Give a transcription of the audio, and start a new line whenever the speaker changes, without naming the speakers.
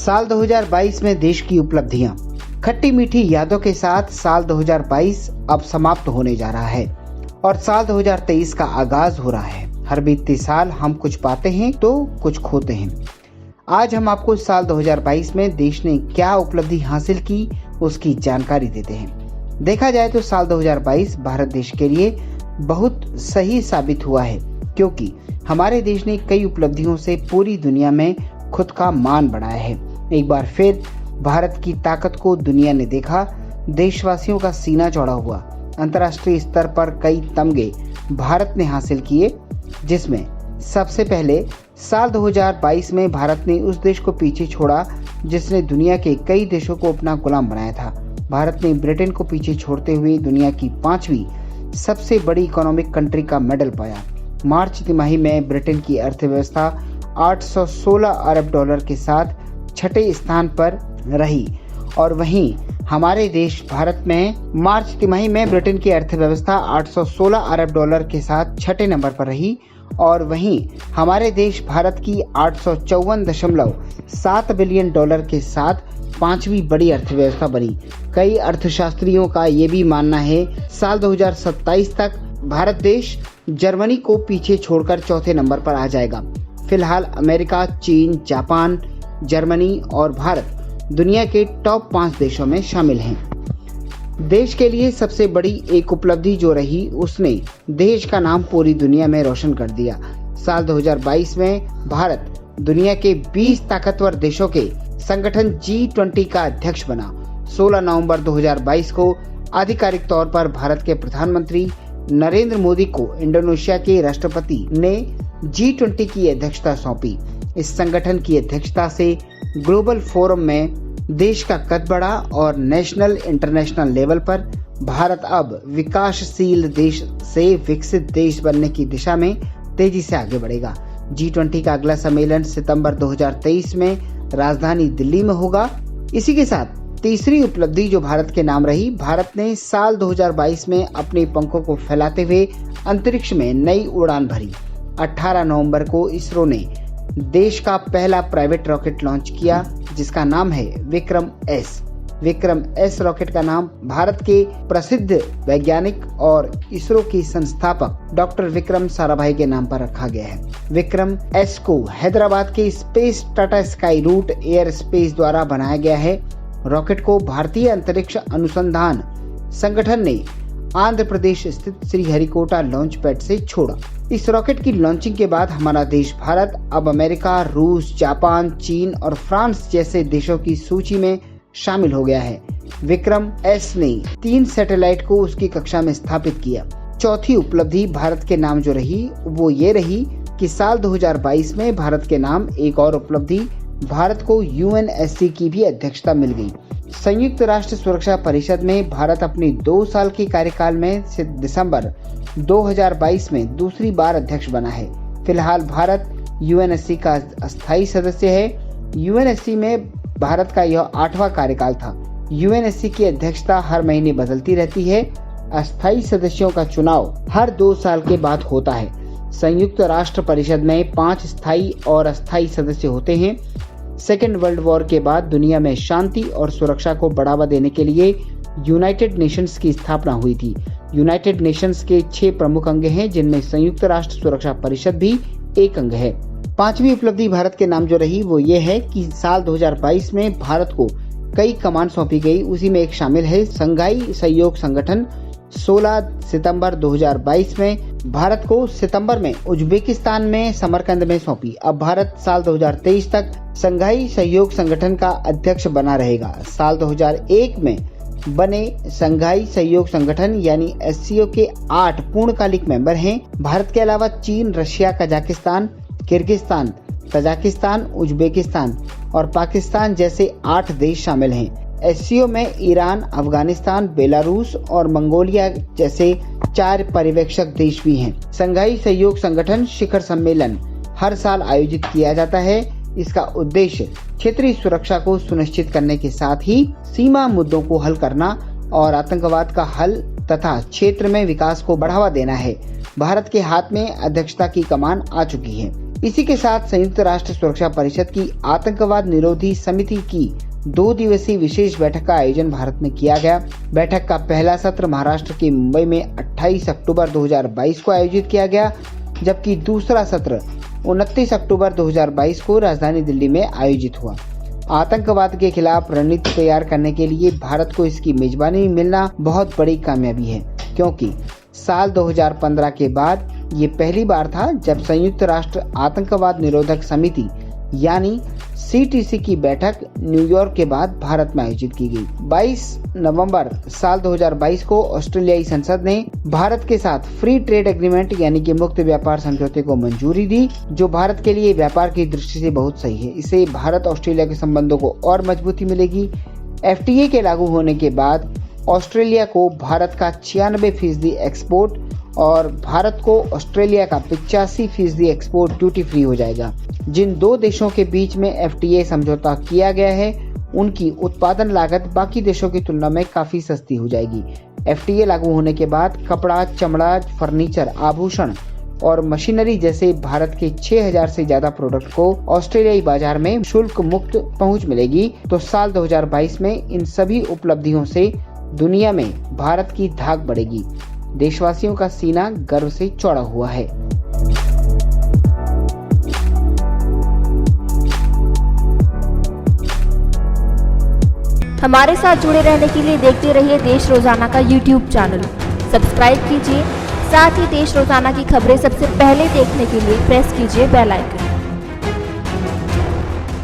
साल 2022 में देश की उपलब्धियां। खट्टी मीठी यादों के साथ साल 2022 अब समाप्त होने जा रहा है और साल 2023 का आगाज हो रहा है। हर बीतते साल हम कुछ पाते हैं तो कुछ खोते हैं। आज हम आपको साल 2022 में देश ने क्या उपलब्धि हासिल की उसकी जानकारी देते हैं। देखा जाए तो साल 2022 भारत देश के लिए बहुत सही साबित हुआ है, क्योंकि हमारे देश ने कई उपलब्धियों से पूरी दुनिया में खुद का मान बढ़ाया है। एक बार फिर भारत की ताकत को दुनिया ने देखा। देशवासियों का सीना चौड़ा हुआ। अंतर्राष्ट्रीय स्तर पर कई तमगे भारत ने हासिल किए, जिसमें सबसे पहले साल 2022 में भारत ने उस देश को पीछे छोड़ा जिसने दुनिया के कई देशों को अपना गुलाम बनाया था। भारत ने ब्रिटेन को पीछे छोड़ते हुए दुनिया की 5वीं सबसे बड़ी इकोनॉमिक कंट्री का मेडल पाया। मार्च तिमाही में ब्रिटेन की अर्थव्यवस्था 816 अरब डॉलर के साथ छठे स्थान पर रही और वहीं हमारे देश भारत में मार्च तिमाही में ब्रिटेन की अर्थव्यवस्था 816 अरब डॉलर के साथ छठे नंबर पर रही और वहीं हमारे देश भारत की 854.7 बिलियन डॉलर के साथ 5वीं बड़ी अर्थव्यवस्था बनी। कई अर्थशास्त्रियों का ये भी मानना है साल 2027 तक भारत देश जर्मनी को पीछे छोड़कर चौथे नंबर पर आ जाएगा। फिलहाल अमेरिका, चीन, जापान, जर्मनी और भारत दुनिया के टॉप 5 देशों में शामिल हैं। देश के लिए सबसे बड़ी एक उपलब्धि जो रही, उसने देश का नाम पूरी दुनिया में रोशन कर दिया। साल 2022 में भारत दुनिया के 20 ताकतवर देशों के संगठन G20 का अध्यक्ष बना। 16 नवंबर 2022 को आधिकारिक तौर पर भारत के प्रधानमंत्री नरेंद्र मोदी को इंडोनेशिया के राष्ट्रपति ने G20 की अध्यक्षता सौंपी। इस संगठन की अध्यक्षता से ग्लोबल फोरम में देश का कद बढ़ा और नेशनल इंटरनेशनल लेवल पर भारत अब विकासशील देश से विकसित देश बनने की दिशा में तेजी से आगे बढ़ेगा। G20 का अगला सम्मेलन सितंबर 2023 में राजधानी दिल्ली में होगा। इसी के साथ तीसरी उपलब्धि जो भारत के नाम रही, भारत ने साल 2022 में अपने पंखों को फैलाते हुए अंतरिक्ष में नई उड़ान भरी। 18 नवंबर को इसरो ने देश का पहला प्राइवेट रॉकेट लॉन्च किया, जिसका नाम है Vikram S. Vikram S rocket का नाम भारत के प्रसिद्ध वैज्ञानिक और इसरो के संस्थापक डॉक्टर विक्रम साराभाई के नाम पर रखा गया है। विक्रम एस को हैदराबाद के space Tata Skyroot Aerospace द्वारा बनाया गया है। रॉकेट को भारतीय अंतरिक्ष अनुसंधान संगठन ने आंध्र प्रदेश स्थित श्रीहरिकोटा लॉन्च पैड से छोड़ा। इस रॉकेट की लॉन्चिंग के बाद हमारा देश भारत अब अमेरिका, रूस, जापान, चीन और फ्रांस जैसे देशों की सूची में शामिल हो गया है। विक्रम एस ने 3 सैटेलाइट को उसकी कक्षा में स्थापित किया। चौथी उपलब्धि भारत के नाम जो रही वो ये रही कि साल 2022 में भारत के नाम एक और उपलब्धि, भारत को UNSC की भी अध्यक्षता मिल गई। संयुक्त राष्ट्र सुरक्षा परिषद में भारत अपनी 2 साल के कार्यकाल में से दिसंबर 2022 में दूसरी बार अध्यक्ष बना है। फिलहाल भारत UNSC का अस्थायी सदस्य है। UNSC में भारत का यह 8वां कार्यकाल था। UNSC की अध्यक्षता हर महीने बदलती रहती है। अस्थायी सदस्यों का चुनाव हर 2 साल के बाद होता है। संयुक्त राष्ट्र परिषद में 5 स्थायी और अस्थायी सदस्य होते हैं। सेकेंड वर्ल्ड वॉर के बाद दुनिया में शांति और सुरक्षा को बढ़ावा देने के लिए यूनाइटेड नेशंस की स्थापना हुई थी। यूनाइटेड नेशंस के 6 प्रमुख अंग हैं, जिनमें संयुक्त राष्ट्र सुरक्षा परिषद भी एक अंग है। 5वीं उपलब्धि भारत के नाम जो रही वो ये है कि साल 2022 में भारत को कई कमान सौंपी गई। उसी में एक शामिल है शंघाई सहयोग संगठन। 16 सितंबर 2022 में भारत को सितंबर में उज्बेकिस्तान में समरकंद में सौंपी। अब भारत साल 2023 तक शंघाई सहयोग संगठन का अध्यक्ष बना रहेगा। साल 2001 में बने शंघाई सहयोग संगठन यानी SCO के 8 पूर्णकालिक मेंबर हैं। भारत के अलावा चीन, Russia, Kazakhstan, Kyrgyzstan, Tajikistan, Uzbekistan और पाकिस्तान जैसे 8 देश शामिल हैं। SCO में ईरान, अफगानिस्तान, बेलारूस और मंगोलिया जैसे 4 पर्यवेक्षक देश भी हैं। शंघाई सहयोग संगठन शिखर सम्मेलन हर साल आयोजित किया जाता है। इसका उद्देश्य क्षेत्रीय सुरक्षा को सुनिश्चित करने के साथ ही सीमा मुद्दों को हल करना और आतंकवाद का हल तथा क्षेत्र में विकास को बढ़ावा देना है। भारत के हाथ में अध्यक्षता की कमान आ चुकी है। इसी के साथ संयुक्त राष्ट्र सुरक्षा परिषद की आतंकवाद निरोधी समिति की 2 दिवसीय विशेष बैठक का आयोजन भारत में किया गया। बैठक का पहला सत्र महाराष्ट्र के मुंबई में 28 अक्टूबर 2022 को आयोजित किया गया, जबकि दूसरा सत्र 29 अक्टूबर 2022 को राजधानी दिल्ली में आयोजित हुआ। आतंकवाद के खिलाफ रणनीति तैयार करने के लिए भारत को इसकी मेजबानी मिलना बहुत बड़ी कामयाबी है, क्योंकि साल 2015 के बाद ये पहली बार था जब संयुक्त राष्ट्र आतंकवाद निरोधक समिति यानी CTC की बैठक न्यूयॉर्क के बाद भारत में आयोजित की गई। 22 नवंबर साल 2022 को ऑस्ट्रेलियाई संसद ने भारत के साथ फ्री ट्रेड एग्रीमेंट यानी कि मुक्त व्यापार समझौते को मंजूरी दी, जो भारत के लिए व्यापार की दृष्टि से बहुत सही है। इससे भारत ऑस्ट्रेलिया के संबंधों को और मजबूती मिलेगी। FTA के लागू होने के बाद ऑस्ट्रेलिया को भारत का 96% एक्सपोर्ट और भारत को ऑस्ट्रेलिया का 85% एक्सपोर्ट ड्यूटी फ्री हो जाएगा। जिन 2 देशों के बीच में FTA समझौता किया गया है, उनकी उत्पादन लागत बाकी देशों की तुलना में काफी सस्ती हो जाएगी। FTA लागू होने के बाद कपड़ा, चमड़ा, फर्नीचर, आभूषण और मशीनरी जैसे भारत के 6000 से ज्यादा प्रोडक्ट को ऑस्ट्रेलियाई बाजार में शुल्क मुक्त पहुंच मिलेगी। तो साल 2022 में इन सभी उपलब्धियों से दुनिया में भारत की धाक बढ़ेगी। देशवासियों का सीना गर्व से चौड़ा हुआ है।
हमारे साथ जुड़े रहने के लिए देखते रहिए देश रोजाना का YouTube चैनल। सब्सक्राइब कीजिए, साथ ही देश रोजाना की खबरें सबसे पहले देखने के लिए प्रेस कीजिए बेल आइकन।